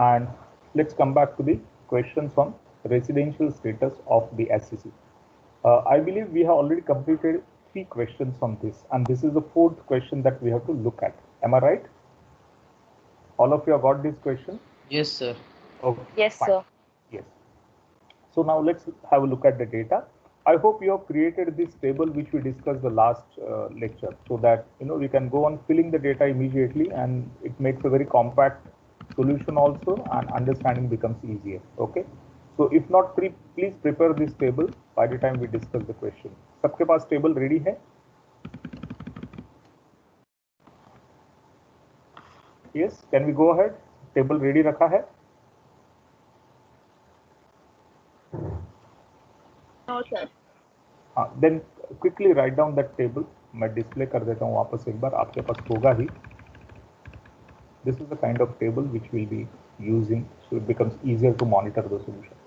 And let's come back to the questions on residential status of the SCC. I believe we have already completed 3 questions on this, and this is the 4th question that we have to look at. Am I right? All of you have got this question? Yes, sir. Okay, Yes, fine. sir. Yes. So now let's have a look at the data. I hope you have created this table which we discussed the last lecture, so that we can go on filling the data immediately, and it makes a very compact solution also, and understanding becomes easier. Okay. So if not, please prepare this table by the time we discuss the question. सबके पास table ready है? Yes, can we go ahead? Table ready रखा है? No, sir. Then quickly write down that table. मैं display कर देता हूँ वापस एक बार, आपके पास होगा ही. This is the kind of table which we'll be using, so it becomes easier to monitor the solution.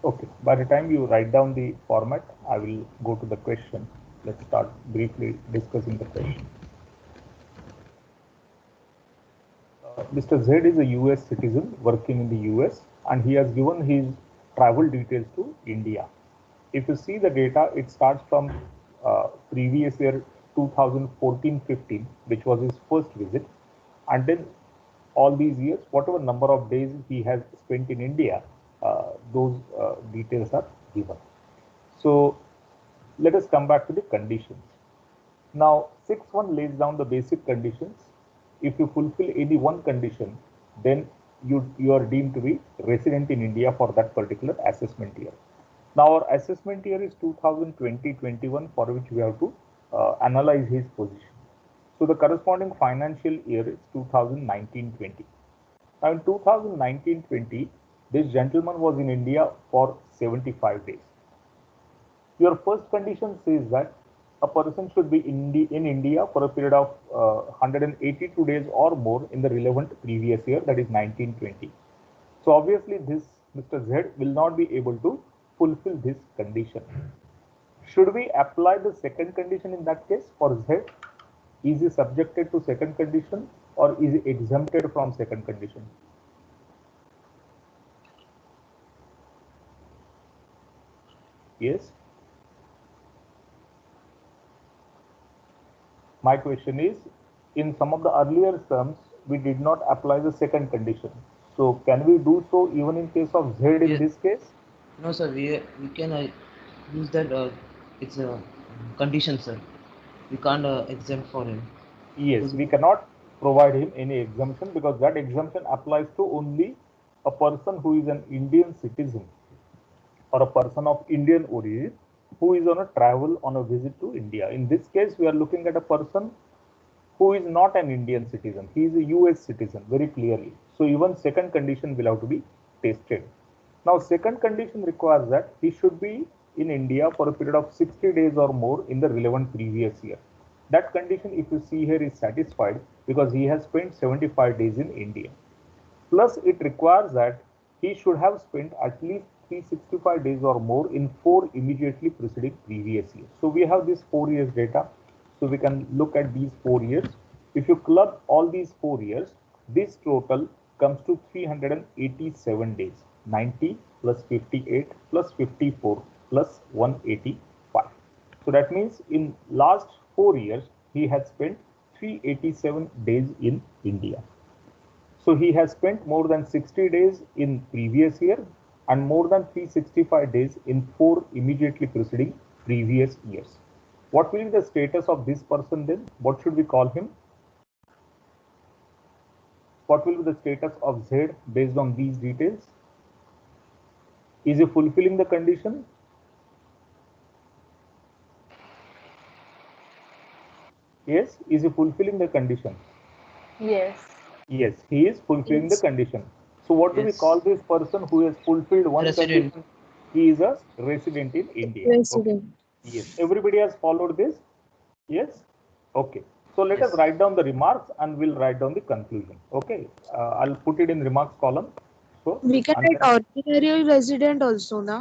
Okay, by the time you write down the format, I will go to the question. Let's start briefly discussing the question. Mr. Z is a US citizen working in the US, and he has given his travel details to India. If you see the data, it starts from previous year 2014-15, which was his first visit, and then all these years, whatever number of days he has spent in India, those details are given. So let us come back to the conditions. Now 6.1 lays down the basic conditions. If you fulfill any one condition, then you are deemed to be resident in India for that particular assessment year. Now our assessment year is 2020-21, for which we have to analyze his position. So the corresponding financial year is 2019-20. Now in 2019-20, this gentleman was in India for 75 days. Your first condition says that a person should be in India for a period of 182 days or more in the relevant previous year, that is 19-20. So obviously this Mr. Z will not be able to fulfill this condition. Should we apply the second condition in that case for Z? Is he subjected to second condition, or is he exempted from second condition? Yes. My question is, in some of the earlier terms, we did not apply the second condition. So can we do so even in case of Z in this case? No, sir. We can use that. It's a condition, sir. We can't exempt for him. Yes, we cannot provide him any exemption, because that exemption applies to only a person who is an Indian citizen or a person of Indian origin who is on a travel on a visit to India. In this case, we are looking at a person who is not an Indian citizen. He is a US citizen, very clearly. So even second condition will have to be tested. Now second condition requires that he should be in India for a period of 60 days or more in the relevant previous year. That condition, if you see here, is satisfied because he has spent 75 days in India. Plus it requires that he should have spent at least 365 days or more in 4 immediately preceding previous years. So we have this 4 years data. So we can look at these 4 years. If you club all these 4 years, this total comes to 387 days. 90 plus 58 plus 54 plus 185. So that means in last 4 years, he has spent 387 days in India. So he has spent more than 60 days in previous year and more than 365 days in 4 immediately preceding previous years. What will be the status of this person then? What should we call him? What will be the status of Z based on these details? Is he fulfilling the condition? Yes, is he fulfilling the condition? Yes. Yes, he is fulfilling the Yes. condition. So what do we call Yes. this person who has fulfilled one Resident. condition? He is a resident in India. Okay. Resident. Yes. Everybody has followed this? Yes. Okay. So let us Yes. write down the remarks and we'll write down the conclusion. Okay. I'll put it in remarks column. So, We can and then, write ordinary resident also, na?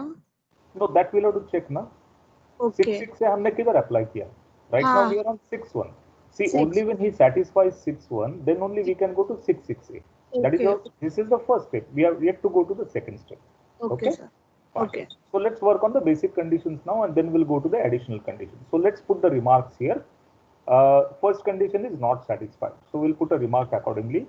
no, that we'll have to check now. Okay. 6 से हमने किधर apply किया? Right now हाँ. we are on 6-1. See, only 6. when he satisfies 6-1, then only we can go to 6-6A. That is Okay. this is the first step. We have yet to go to the second step. Okay, Okay? sir. Fine. Okay. So let's work on the basic conditions now and then we'll go to the additional conditions. So let's put the remarks here. First condition is not satisfied. So we'll put a remark accordingly.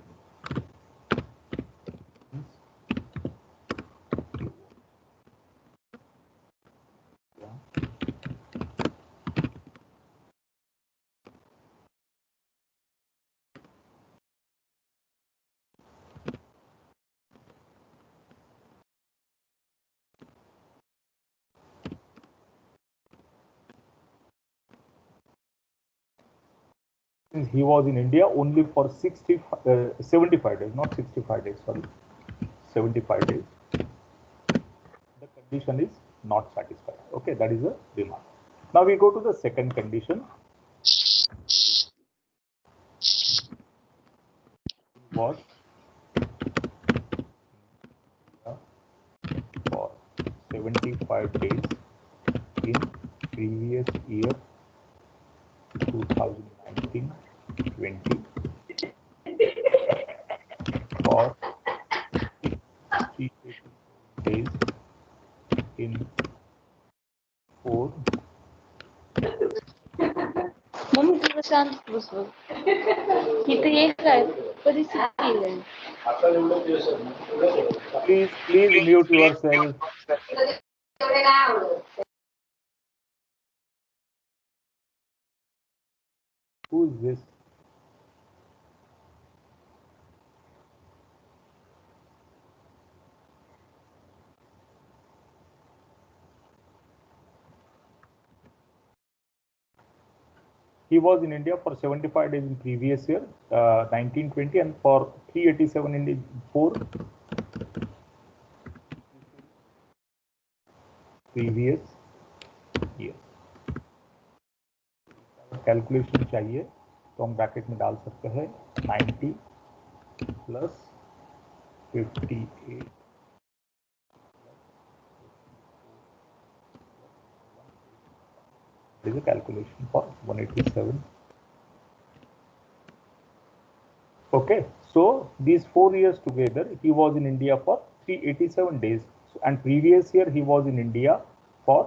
Since he was in India only for 75 days, not 65 days, sorry, 75 days. The condition is not satisfied. Okay, that is a remark. Now we go to the second condition. Was for 75 days in previous year 2019-20 for 387 days in 4 mummy तुला शांत बस बघ इथे एक काय परिस्थिती आहे please mute yourself. Who is this? He was in India for 75 days in previous year, 1920, and for 387 in the 4 previous year. Calculation चाहिए तो हम ब्रैकेट में डाल सकते हैं 90 plus 58 is a calculation for 187. Okay, so these 4 years together he was in India for 387 days, and previous year he was in India for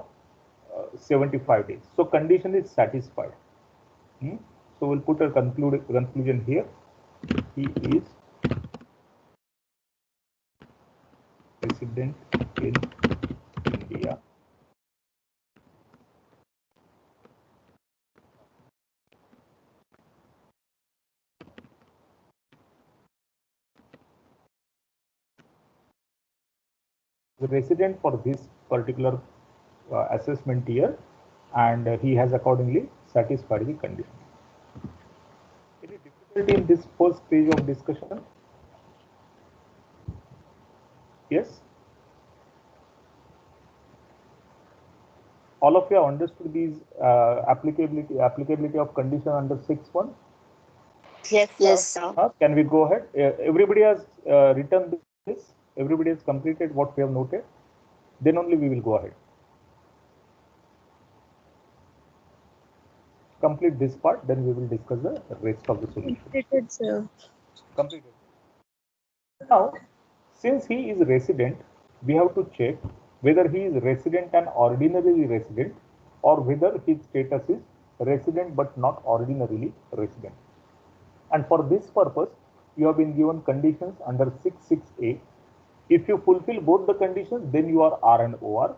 75 days. So condition is satisfied. So we'll put a conclusion here. He is resident in India the resident for this particular assessment year, and he has accordingly satisfied the condition. Any difficulty in this first stage of discussion? Yes? All of you have understood these applicability of condition under 6.1? Yes, sir. Can we go ahead? Everybody has written this. Everybody has completed what we have noted. Then only we will go ahead. Complete this part, then we will discuss the rest of the solution. Completed, sir. Completed. Now, since he is resident, we have to check whether he is resident and ordinarily resident, or whether his status is resident but not ordinarily resident. And for this purpose, you have been given conditions under 6.6a. If you fulfill both the conditions, then you are R and OR.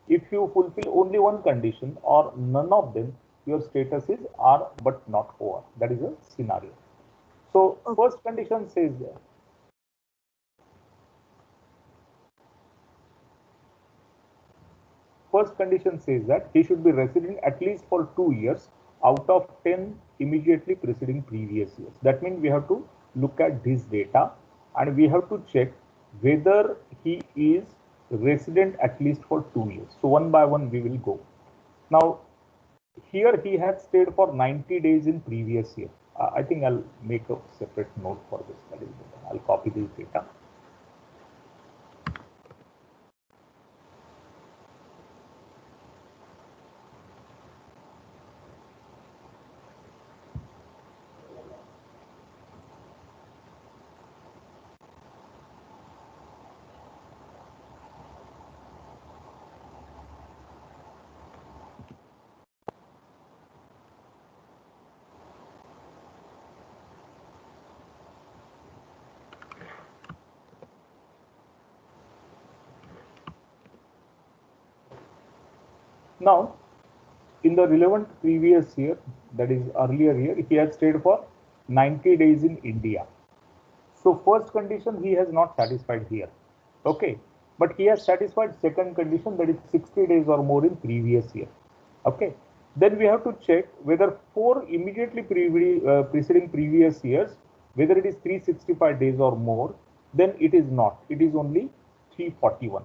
If you fulfill only one condition or none of them, your status is R but not OR. That is a scenario. So first condition says that first condition says that he should be resident at least for 2 years out of 10 immediately preceding previous years. That means we have to look at this data and we have to check whether he is resident at least for 2 years. So one by one we will go. Now here he had stayed for 90 days in previous year. I think I'll make a separate note for this. That is better. I'll copy this data. Now, in the relevant previous year, that is earlier year, he has stayed for 90 days in India. So first condition he has not satisfied here. Okay, but he has satisfied second condition, that is 60 days or more in previous year. Okay, then we have to check whether for immediately preceding previous years, whether it is 365 days or more. Then it is not, it is only 341.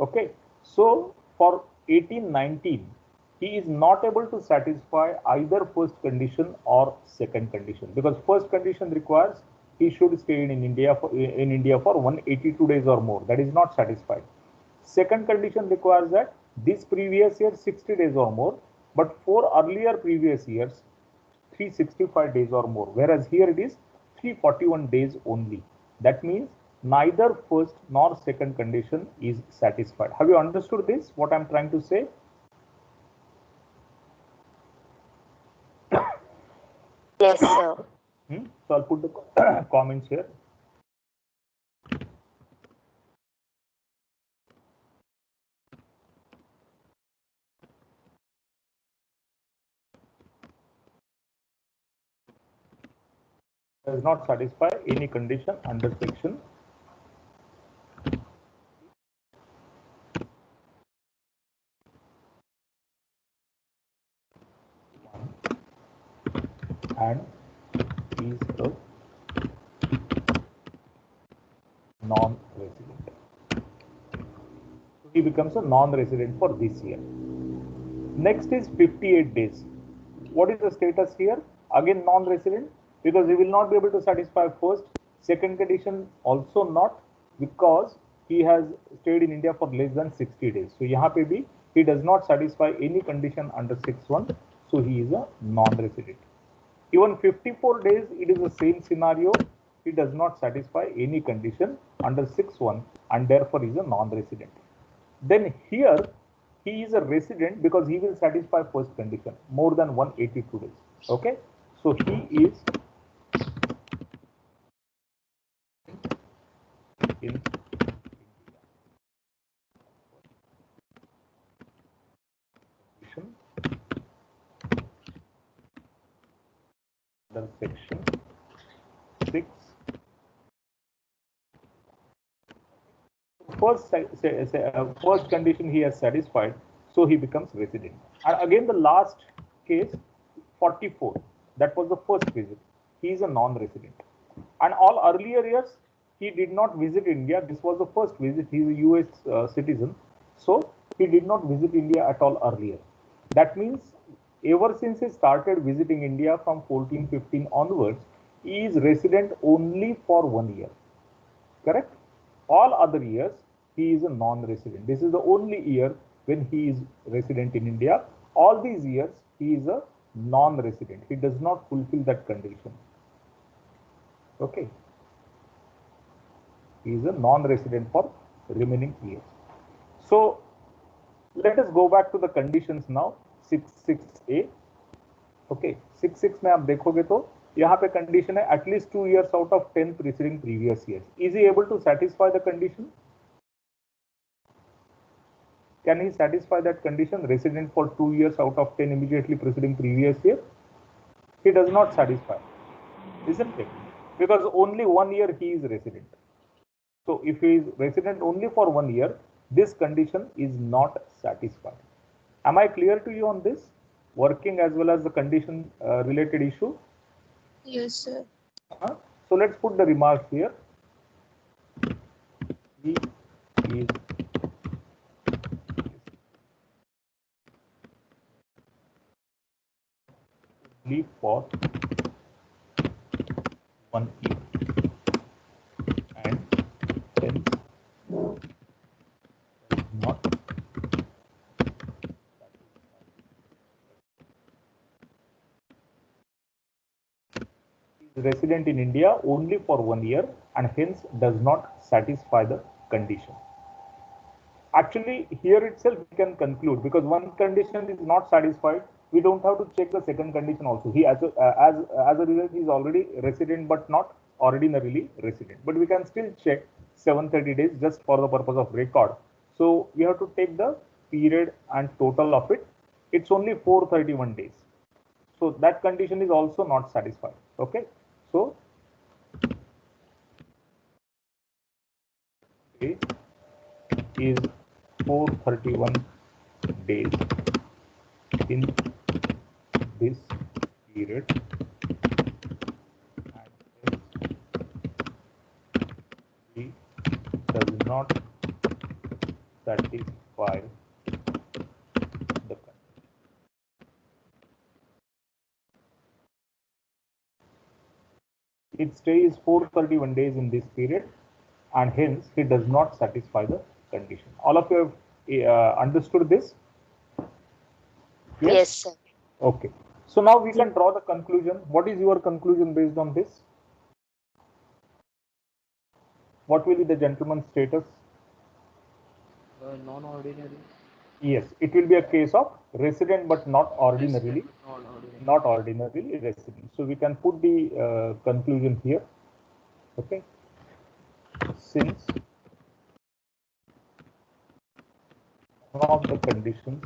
Okay, so for 18-19 he is not able to satisfy either first condition or second condition, because first condition requires he should stay in India for 182 days or more. That is not satisfied. Second condition requires that this previous year 60 days or more, but for earlier previous years 365 days or more, whereas here it is 341 days only. That means neither first nor second condition is satisfied. Have you understood this, what I'm trying to say? Yes, sir. So I'll put the comments here. Does not satisfy any condition under section . And is a non-resident. So he becomes a non-resident for this year. Next is 58 days. What is the status here? Again non-resident, because he will not be able to satisfy first, second condition also not, because he has stayed in India for less than 60 days. So यहाँ पे भी he does not satisfy any condition under 6.1, so he is a non-resident. Even 54 days, it is the same scenario. He does not satisfy any condition under 6.1 and therefore is a non-resident. Then here he is a resident because he will satisfy first condition, more than 182 days. Okay, so he is in under section 6. First condition he has satisfied, so he becomes resident. And again the last case 44, that was the first visit, he is a non-resident. And all earlier years he did not visit India. This was the first visit. He is a US citizen, so he did not visit India at all earlier. That means ever since he started visiting India from 14-15 onwards, he is resident only for 1 year. Correct? All other years he is a non-resident. This is the only year when he is resident in India. All these years he is a non-resident. He does not fulfill that condition. Okay. He is a non-resident for remaining years. So let us go back to the conditions now. 6.6a. Okay, 6.6 में आप देखोगे तो यहाँ पे condition है at least 2 years out of 10 preceding previous years. Is he able to satisfy the condition? Can he satisfy that condition, resident for 2 years out of 10 immediately preceding previous year? He does not satisfy, isn't it? Because only 1 year he is resident. So if he is resident only for 1 year, this condition is not satisfied. Am I clear to you on this? Working as well as the condition related issue? Yes, sir. So So let's put the remarks here. He is only for 1 year and hence does not is resident in India only for 1 year and hence does not satisfy the condition. Actually, here itself we can conclude, because one condition is not satisfied, we don't have to check the second condition also. He as a result he is already resident but not ordinarily resident. But we can still check 730 days just for the purpose of record. So we have to take the period and total of it. It's only 431 days. So that condition is also not satisfied. Okay. So is 431 days in this period and he does not satisfy the condition. Its stay is 431 days in this period and hence he does not satisfy the condition. All of you have understood this? Yes, sir. Okay. So now we can draw the conclusion. What is your conclusion based on this? What will be the gentleman's status? Non-ordinary. Yes, it will be a case of resident but not ordinarily, Non-ordinary. not ordinarily resident. So we can put the conclusion here. Okay. Since one of the conditions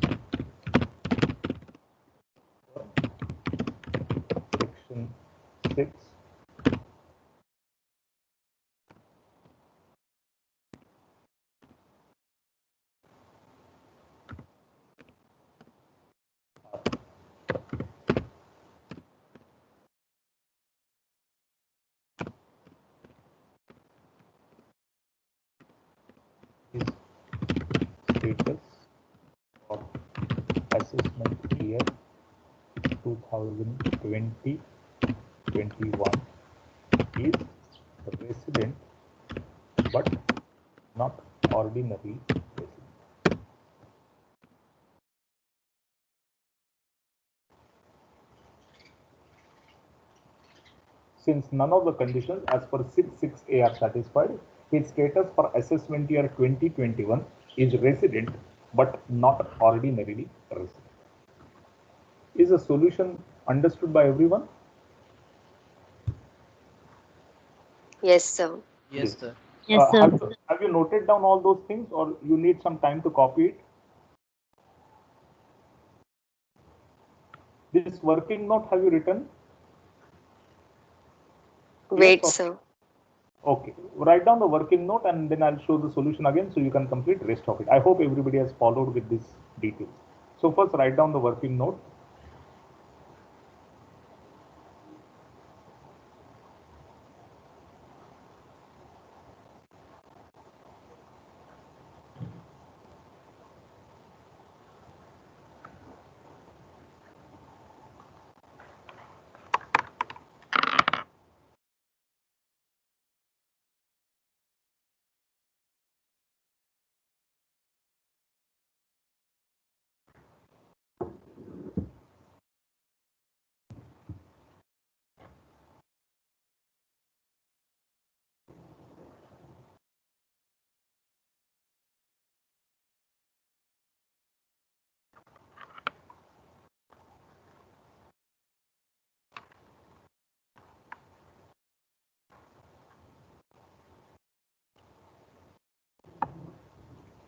section 6 is status of assessment year 2020-21 is resident but not ordinary resident. Since none of the conditions as per 6.6a are satisfied, his status for assessment year 2021 is resident but not ordinarily resident. Is the solution understood by everyone? Yes, sir. Yes, sir. Yes, sir. Have you noted down all those things or you need some time to copy it? This working note have you written? Wait, Yes, sir. Okay, write down the working note and then I'll show the solution again so you can complete rest of it. I hope everybody has followed with this details. So first write down the working note.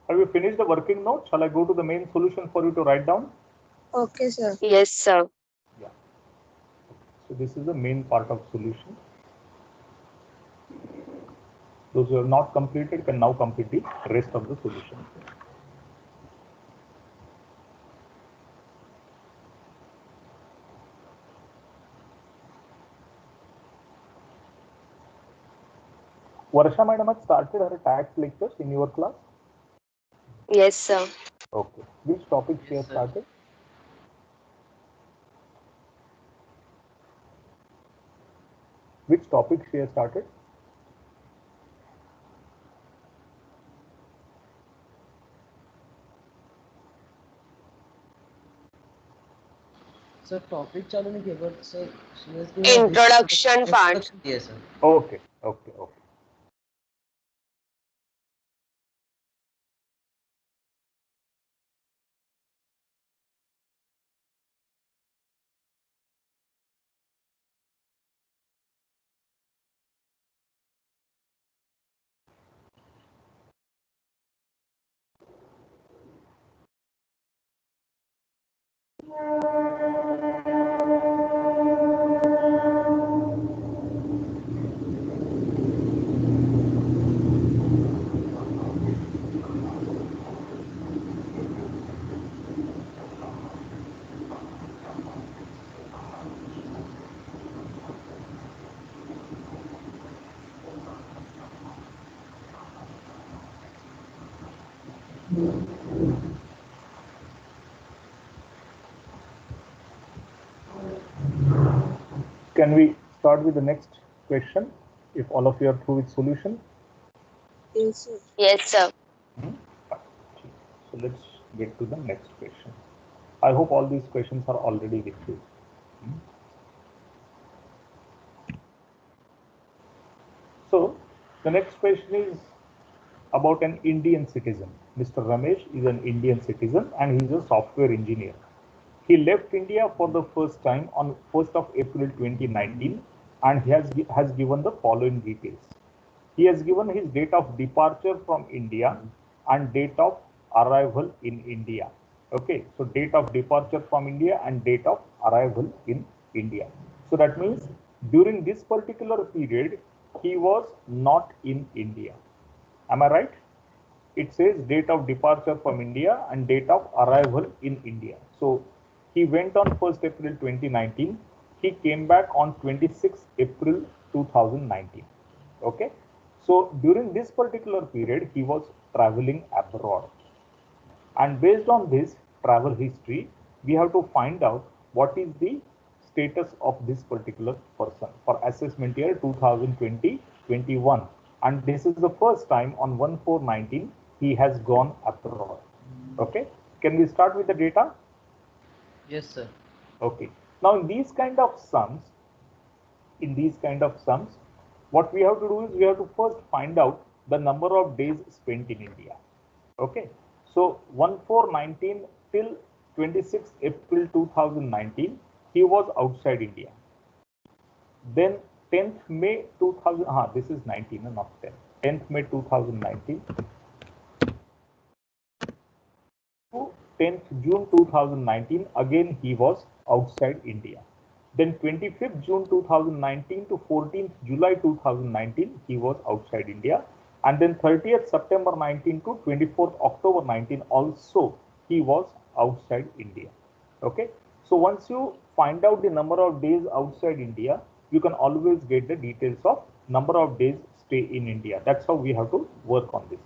Have you finished the working note? Shall I go to the main solution for you to write down? Okay, sir. Yes, sir. Yeah. So this is the main part of solution. Those who have not completed can now complete the rest of the solution. Varsha madam had started her tax lectures in your class? Yes, sir. Okay. Which topic she Yes, has sir. started? Which topic she has started? Sir topic चालू नहीं किया but sir she has given a Introduction part. introduction दिया sir. Okay, okay, okay. Can we start with the next question if all of you are through with solution? Yes, sir. Yes, sir. So let's get to the next question. I hope all these questions are already with you. So the next question is about an Indian citizen. Mr. Ramesh is an Indian citizen and he's a software engineer. He left India for the first time on 1st of April 2019 and he has given the following details. He has given his date of departure from India and date of arrival in India. Okay, so date of departure from India and date of arrival in India. So that means during this particular period, he was not in India. Am I right? It says date of departure from India and date of arrival in India. So he went on 1st April 2019. He came back on 26th April 2019. Okay. So during this particular period, he was traveling abroad. And based on this travel history, we have to find out what is the status of this particular person for assessment year 2020-21. And this is the first time on 1/4/19 he has gone abroad. Okay. Can we start with the data? Yes, sir. Okay. Now in these kind of sums, what we have to do is we have to first find out the number of days spent in India. Okay. So 1/4/19 till 26th April 2019, he was outside India. Then 10th May 2000, this is 19, not 10. 10th May 2019 to 10th June 2019, again he was outside India. Then 25th June 2019 to 14th July 2019, he was outside India. And then 30th September 19 to 24th October 19, also he was outside India. Okay. So once you find out the number of days outside India, you can always get the details of number of days stay in India. That's how we have to work on this.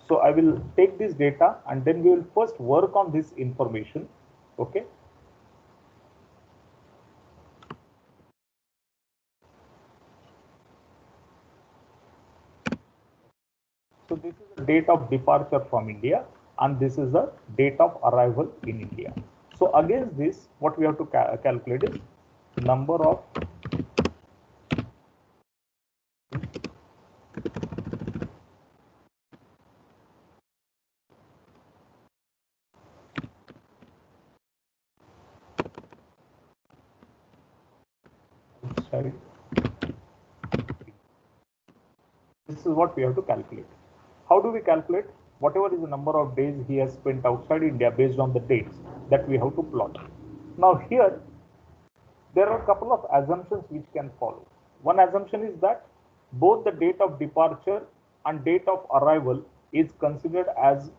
So I will take this data and then we will first work on this information. Okay. So this is the date of departure from India and this is the date of arrival in India. So against this, what we have to calculate is number of outside. This is what we have to calculate. How do we calculate? Whatever is the number of days he has spent outside India based on the dates that we have to plot. Now here, there are a couple of assumptions which can follow. One assumption is that both the date of departure and date of arrival is considered as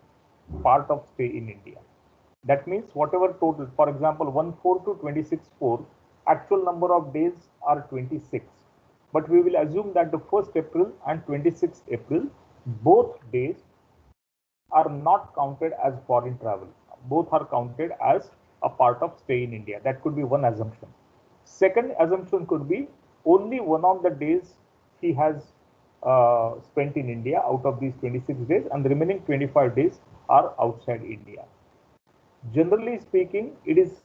part of stay in India. That means whatever total, for example, 1/4 to 26/4, actual number of days are 26. but we will assume that the 1st April and 26th April, both days are not counted as foreign travel. Both are counted as a part of stay in India. That could be one assumption. Second assumption could be only one of the days he has spent in India out of these 26 days, and the remaining 25 days are outside India. Generally speaking, it is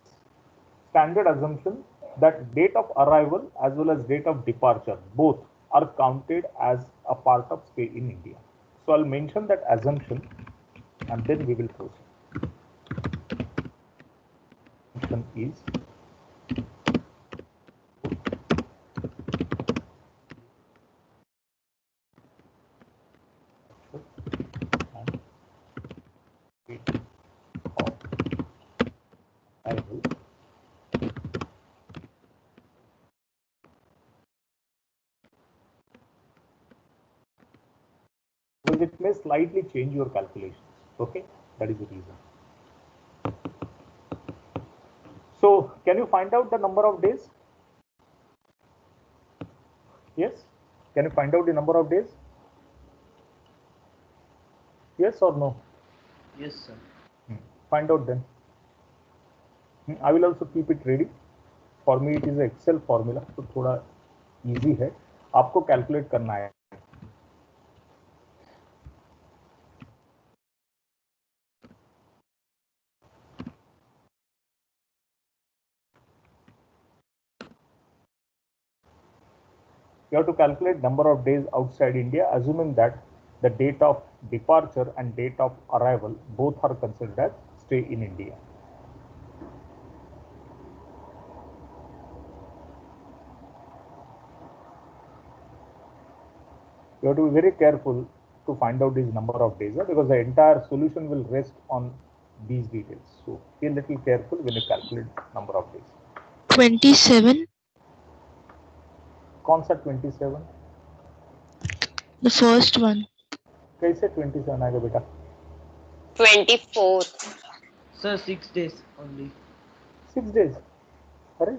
standard assumption that date of arrival as well as date of departure both are counted as a part of stay in India. So I'll mention that assumption and then we will proceed. Assumption is because it may slightly change your calculations. Okay, that is the reason. So can you find out the number of days? Yes, can you find out the number of days? Yes or no? Yes, sir. Find out then. I will also keep it ready. For me it is an Excel formula, तो थोड़ा easy है. आपको calculate करना है. You have to calculate number of days outside India, assuming that the date of departure and date of arrival both are considered as stay in India. You have to be very careful to find out this number of days, because the entire solution will rest on these details. So be a little careful when you calculate number of days. 27. कौन सा 27? The first one. कैसे 27 आएगा बेटा? 24. Sir, 6 days only. 6 days? अरे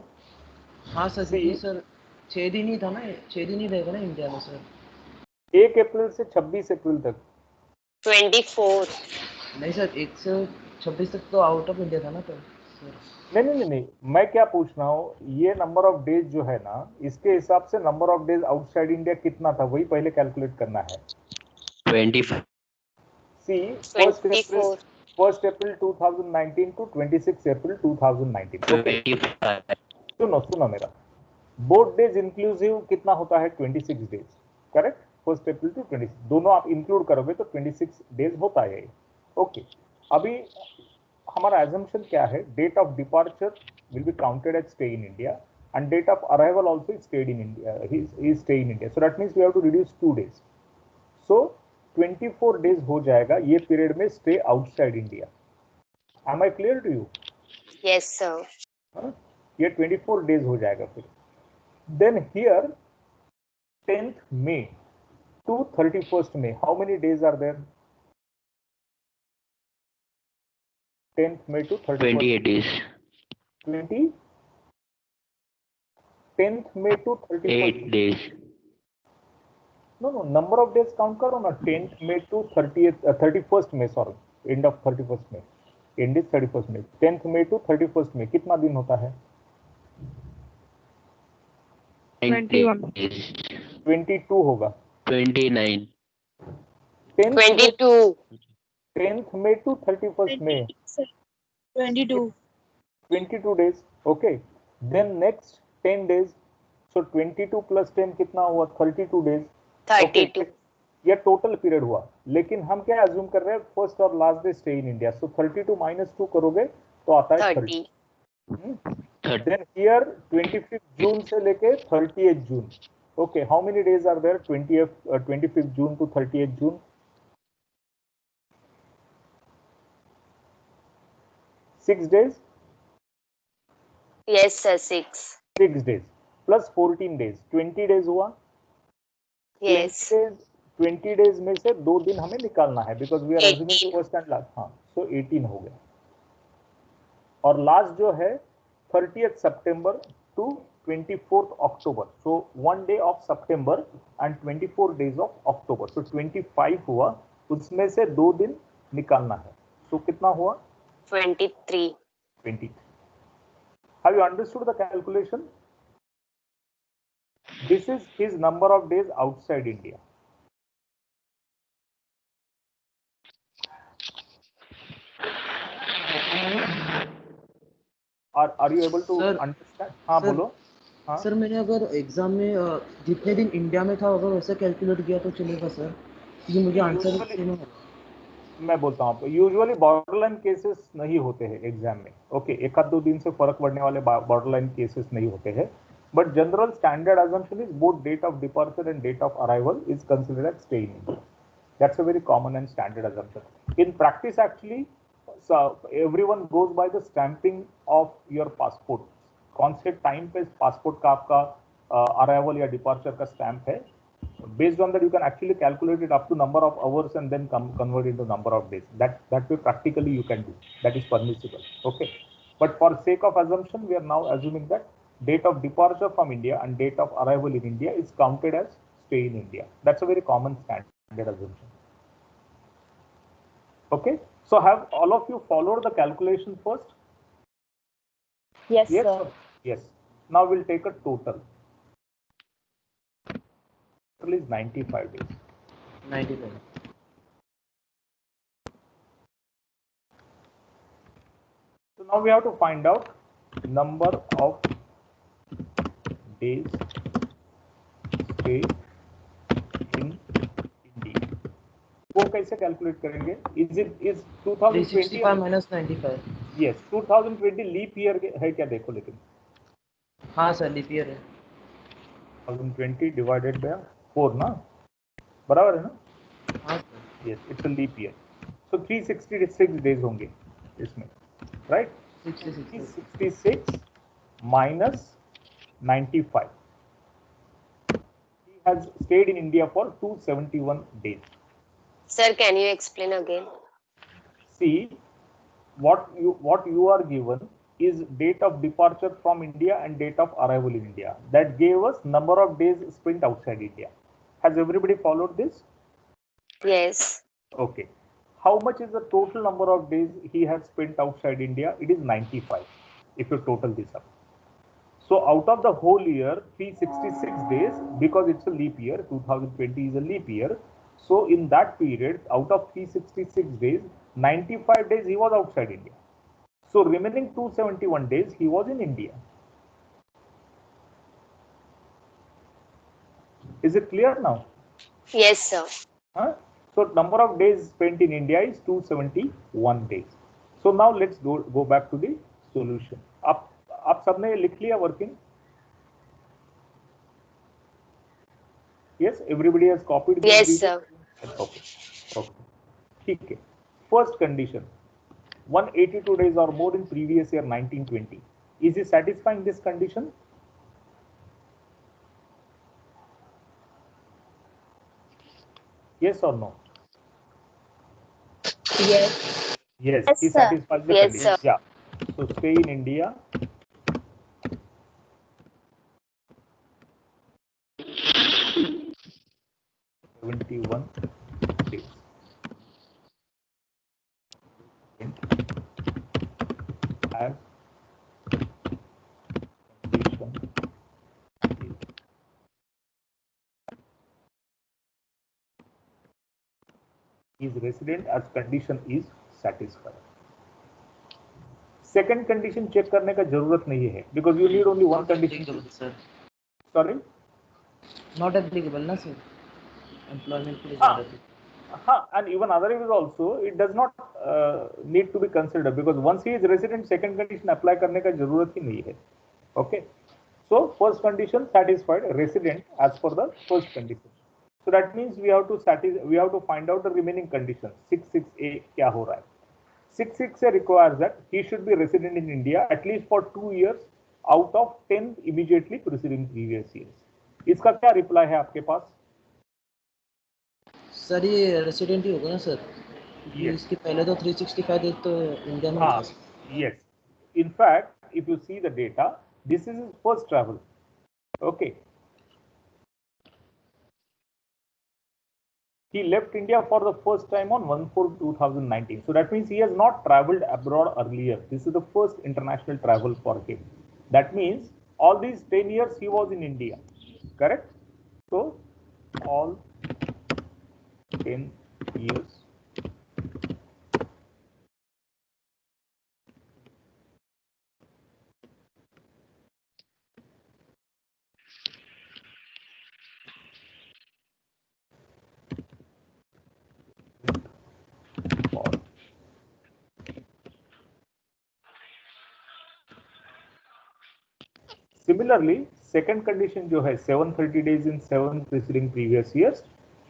हाँ sir, See- क्योंकि sir 6 दिन ही था ना, 6 दिन ही रहेगा ना इंडिया में सर. 1 अप्रैल से 26 अप्रैल तक. 24. नहीं सर, 1 से 26 तक तो आउट ऑफ इंडिया था ना तो सर. नहीं, मैं क्या पूछ रहा हूँ, ये नंबर ऑफ डेज जो है ना, इसके हिसाब से number of days outside India कितना था, वही पहले कैलकुलेट करना है. 25. सी 24. 1st April 2019 to 26 April 2019. Okay, 25. सुनो मेरा. बोथ डेज इंक्लूसिव कितना होता है? 26 days. Correct. 1st April to 26, दोनों आप इंक्लूड करोगे तो 26 डेज होता है. ओके, अभी हमारा assumption क्या है? Date of departure will be counted as stay in India and date of arrival also is stayed in India. He stay in India. So that means we have to reduce 2 days. So 24 days हो जाएगा ये period में stay outside India. Am I clear to you? Yes, sir. ये 24 days हो जाएगा फिर. Then here 10th May to 31st May, how many days are there? 10th May to 31st 28 days. 20. 10th May to 31st. 8 days. No, number of days count करो ना. 10th May to 31st May, sorry, end of 31st May. End is 31st May. 10th May to 31st May कितना दिन होता है? 21 days. 22 होगा. 29. 22. 10th May to 31st May. 22. 22 days. Okay. Then next 10 days. So 22 plus 10 कितना हुआ? 32 days. 32. Okay. ये total period हुआ, लेकिन हम क्या अज्यूम कर रहे हैं? फर्स्ट और last day stay in India. सो 32 - 2 करोगे तो आता है 30. 30. Then here 25th June से लेके 30th June. Okay, how many days are there? 25th June to 30th June. 6 days. Yes, sir. 6. 6 days plus 14 days. 20 days हुआ. Yes. 20 days में से 2 दिन हमें निकालना है, because we are assuming 18. first and last. हाँ, so 18 हो गया. और लास्ट जो है 30th September to 24th October. So 1 day of September and 24 days of October. So 25 हुआ, उसमें से 2 दिन निकालना है. So कितना हुआ? 23. 23. Have you understood the calculation? This is his number of days outside India. Are you able to Sir, understand? हाँ sir, बोलो. हाँ. सर मैंने अगर एग्जाम में जितने दिन इंडिया में था अगर वैसा कैलकुलेट किया तो चलेगा सर, ये मुझे आंसर Usually- देना होगा. मैं बोलता हूँ आपको, यूजुअली बॉर्डरलाइन केसेस नहीं होते हैं एग्जाम में. ओके, एक आध 2 दिन से फर्क पड़ने वाले बॉर्डरलाइन केसेस नहीं होते हैं. But general standard assumption is both date of departure and date of arrival is considered as stay in India. That's a very common and standard assumption. In practice, actually, so everyone goes by the stamping of your passport. कौन से time पे passport का आपका arrival या departure का stamp है. Based on that, you can actually calculate it up to number of hours and then convert into number of days. That way practically you can do. That is permissible. Okay. But for sake of assumption, we are now assuming that date of departure from India and date of arrival in India is counted as stay in India. That's a very common standard assumption. Okay. So have all of you followed the calculation first? Yes, Yes. sir. Sir? Yes. Now we'll take a total. Total is 95 days. 95. So now we have to find out number of days stay in India. वो कैसे calculate करेंगे? Is 2020 365 minus 95. Yes, 2020 leap year है क्या देखो. लेकिन हाँ sir, leap year है. 2020 divided by 4 ना, बराबर है ना? हाँ sir. Yes, it's a leap year. So 366 days होंगे इसमें, right? 66. 366 minus 95. He has stayed in India for 271 days. Sir, can you explain again? See, what you are given is date of departure from India and date of arrival in India. That gave us number of days spent outside India. Has everybody followed this? Yes. Okay. How much is the total number of days he has spent outside India? It is 95 if you total this up. So out of the whole year, 366 days, because it's a leap year, 2020 is a leap year. So in that period, out of 366 days, 95 days he was outside India. So remaining 271 days he was in India. Is it clear now? Yes, sir. Huh? So number of days spent in India is 271 days. So now let's go back to the solution. आप सबने लिख लिया working? Yes, everybody has copied. Yes, these sir. Okay. Okay. ठीक है. First condition, 182 days or more in previous year 1920. Is he satisfying this condition? Yes or no? Yes. Yes, Yes, he sir. satisfies the Yes, condition. sir. Yeah. So stay in India. One days. As condition is. Is resident as condition is satisfied. Second condition check करने का जरूरत नहीं है because you need only one Not condition. applicable, sir. Sorry. Not applicable, ना sir. Employment के लिए हाँ. ज़रूरत है. And even otherwise also it does not need to be considered because once he is resident, second condition apply करने का जरूरत ही नहीं है. Okay. So first condition satisfied, resident as per the first condition. So that means we have to find out the remaining conditions. 66A क्या हो रहा है? 66A requires that he should be resident in India at least for 2 years out of 10 immediately preceding previous years. इसका क्या reply है आपके पास? Sir ये resident ही होगा ना सर? Yes. इसके पहले तो 365 डेज तो इंडिया में Ah, था. yes. In fact, if you see the data, this is his first travel. Okay. He left India for the first time on 1/4/2019. So that means he has not traveled abroad earlier. This is the first international travel for him. That means all these 10 years he was in India. Correct? So all 10 years. Similarly, second condition जो है 730 days in 7 preceding previous years,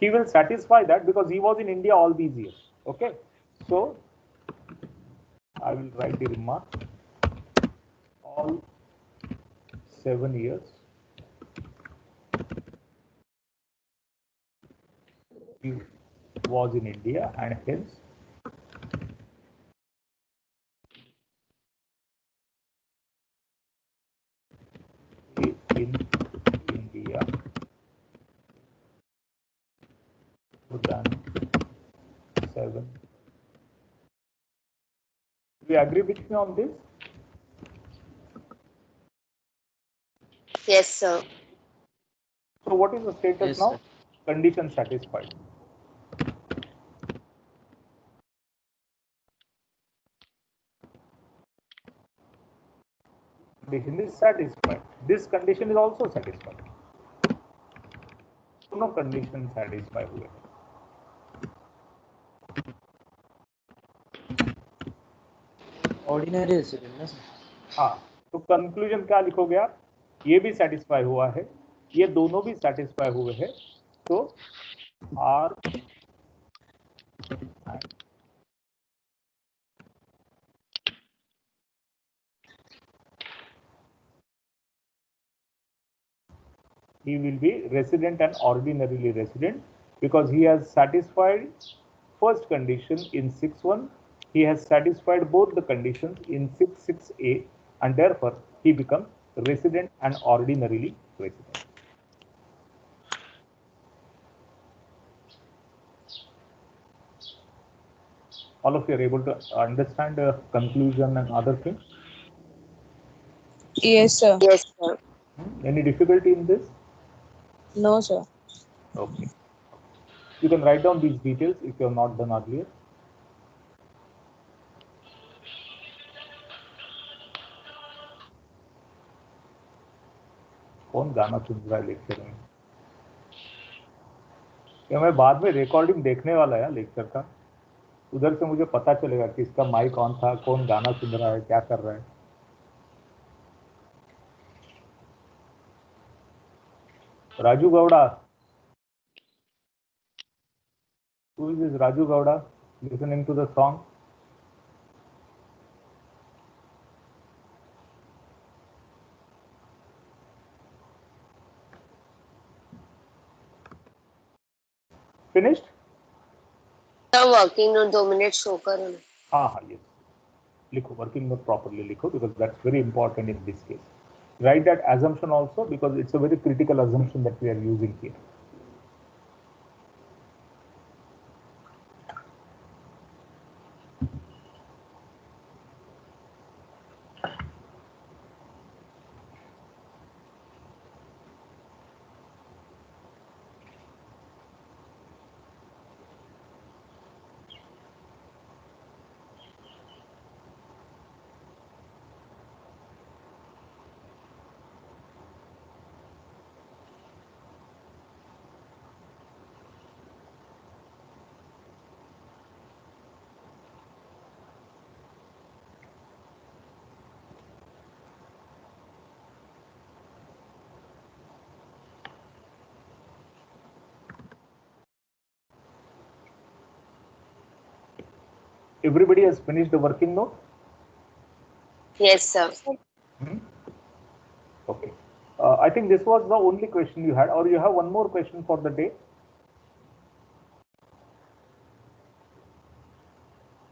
he will satisfy that because he was in India all these years. Okay, so I will write the remark: all 7 years he was in India and hence in India more than 7. Do you agree with me on this? Yes, sir. So what is the status Yes, now? sir. Condition satisfied. Condition is satisfied. This condition is also satisfied. दोनों condition satisfy हुए. Ordinary resident ना sir? हाँ, तो conclusion क्या लिखोगे आप? ये भी सेटिस्फाई हुआ है, ये दोनों भी सेटिस्फाई हुए हैं, तो are he will be resident and ordinarily resident because he has satisfied first condition in 6.1. He has satisfied both the conditions in 6.6a and therefore he becomes resident and ordinarily resident. All of you are able to understand the conclusion and other things? Yes, sir. Yes, sir. Any difficulty in this? No, sir. Okay. You can write down these details if you have not done earlier. कौन गाना सुन रहा है lecture में? क्या मैं बाद में recording देखने वाला है लेक्चर का? उधर से मुझे पता चलेगा कि इसका माइक ऑन था, कौन गाना सुन रहा है, क्या कर रहा है. Raju Gowda. Who is this Raju Gowda listening to the song? Finished? Sir, working note 2 minutes show करो ना. हाँ, yes. लिखो, working note properly लिखो because that's very important in this case. Write that assumption also because it's a very critical assumption that we are using here. Everybody has finished the working note? Yes, sir. Okay. I think this was the only question you had, or you have one more question for the day?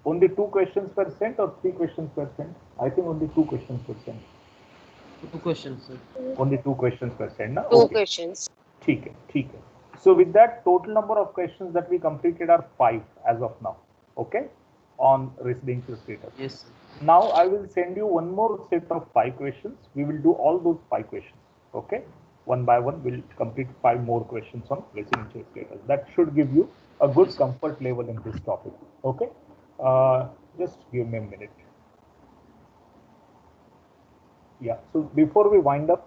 Only 2 questions were sent or 3 questions were sent? I think only 2 questions were sent. 2 questions, sir. Only 2 questions per set, na? Two Okay. questions. ठीक है. So with that, total number of questions that we completed are 5 as of now. Okay, on residential status. Yes, sir. Now I will send you one more set of 5 questions. We will do all those 5 questions. Okay, one by one we'll complete 5 more questions on residential status. That should give you a good comfort level in this topic. Okay, just give me a minute. Yeah, so before we wind up,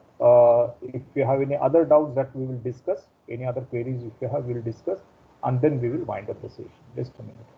if you have any other doubts that we will discuss, any other queries if you have, we will discuss, and then we will wind up the session. Just a minute.